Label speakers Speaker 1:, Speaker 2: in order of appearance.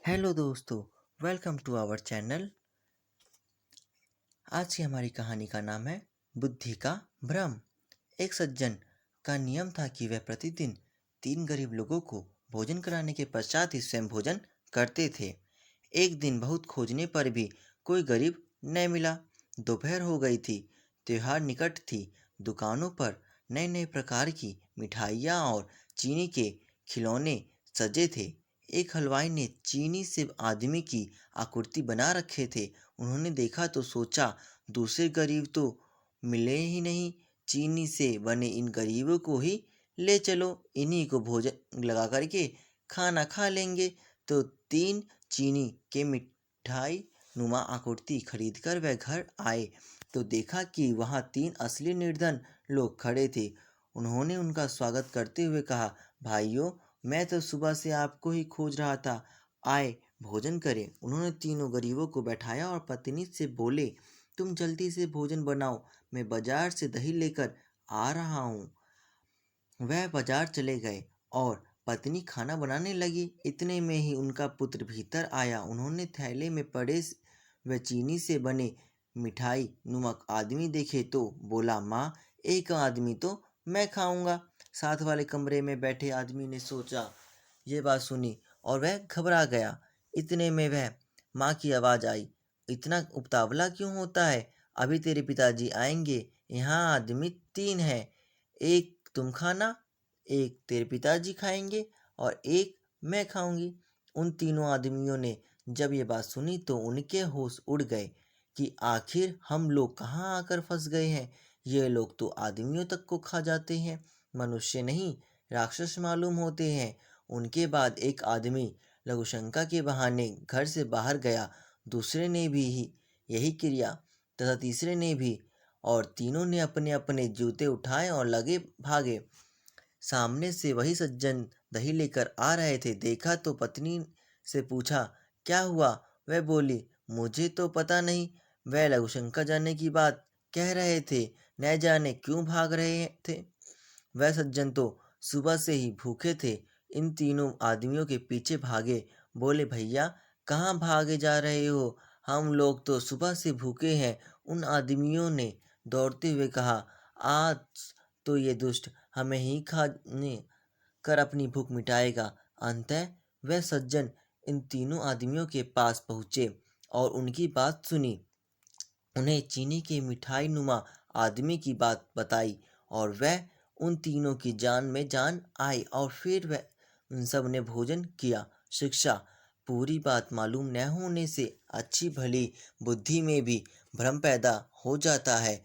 Speaker 1: Hello दोस्तों, welcome to our channel. आज की हमारी कहानी का नाम है बुद्धि का भ्रम। एक सज्जन का नियम था कि वह प्रतिदिन 3 गरीब लोगों को भोजन कराने के पश्चात ही स्वयं भोजन करते थे। एक दिन बहुत खोजने पर भी कोई गरीब न मिला। दोपहर हो गई थी, त्योहार निकट थी। दुकानों पर नए नए प्रकार की मिठाइयाँ और चीनी के खिलौने सजे थे। एक हलवाई ने चीनी से आदमी की आकृति बना रखे थे। उन्होंने देखा तो सोचा, दूसरे गरीब तो मिले ही नहीं, चीनी से बने इन गरीबों को ही ले चलो, इन्हीं को भोजन लगा करके खाना खा लेंगे। तो 3 चीनी के मिठाई नुमा आकृति खरीद कर वह घर आए तो देखा कि वहाँ 3 असली निर्धन लोग खड़े थे। उन्होंने उनका स्वागत करते हुए कहा, भाइयों, मैं तो सुबह से आपको ही खोज रहा था, आए भोजन करें। उन्होंने तीनों गरीबों को बैठाया और पत्नी से बोले, तुम जल्दी से भोजन बनाओ, मैं बाजार से दही लेकर आ रहा हूँ। वह बाजार चले गए और पत्नी खाना बनाने लगी। इतने में ही उनका पुत्र भीतर आया। उन्होंने थैले में पड़े व चीनी से बने मिठाई नुमक आदमी देखे तो बोला, माँ, एक आदमी तो मैं खाऊंगा। साथ वाले कमरे में बैठे आदमी ने सोचा, ये बात सुनी और वह घबरा गया। इतने में वह माँ की आवाज़ आई, इतना उतावला क्यों होता है? अभी तेरे पिताजी आएंगे। यहाँ आदमी 3 हैं, एक तुम खाना, एक तेरे पिताजी खाएंगे और एक मैं खाऊंगी। उन तीनों आदमियों ने जब ये बात सुनी तो उनके होश उड़ गए कि आखिर हम लोग कहाँ आकर फंस गए हैं। ये लोग तो आदमियों तक को खा जाते हैं, मनुष्य नहीं राक्षस मालूम होते हैं। उनके बाद एक आदमी लघुशंका के बहाने घर से बाहर गया, दूसरे ने भी यही किया तथा तीसरे ने भी, और तीनों ने अपने अपने जूते उठाए और लगे भागे। सामने से वही सज्जन दही लेकर आ रहे थे। देखा तो पत्नी से पूछा, क्या हुआ? वह बोली, मुझे तो पता नहीं, वह लघुशंका जाने की बात कह रहे थे, न जाने क्यों भाग रहे थे। वह सज्जन तो सुबह से ही भूखे थे। इन तीनों आदमियों के पीछे भागे। बोले, भैया, कहाँ भागे जा रहे हो? हम लोग तो सुबह से भूखे हैं। उन आदमियों ने दौड़ते हुए कहा, आज तो ये दुष्ट हमें ही खाने कर अपनी भूख मिटाएगा। अंततः वह सज्जन इन तीनों आदमियों के पास पहुँचे और उनकी बात सुनी। उन्हें चीनी के मिठाई नुमा आदमी की बात बताई और वह उन तीनों की जान में जान आई और फिर वह उन सब ने भोजन किया। शिक्षा, पूरी बात मालूम न होने से अच्छी भली बुद्धि में भी भ्रम पैदा हो जाता है।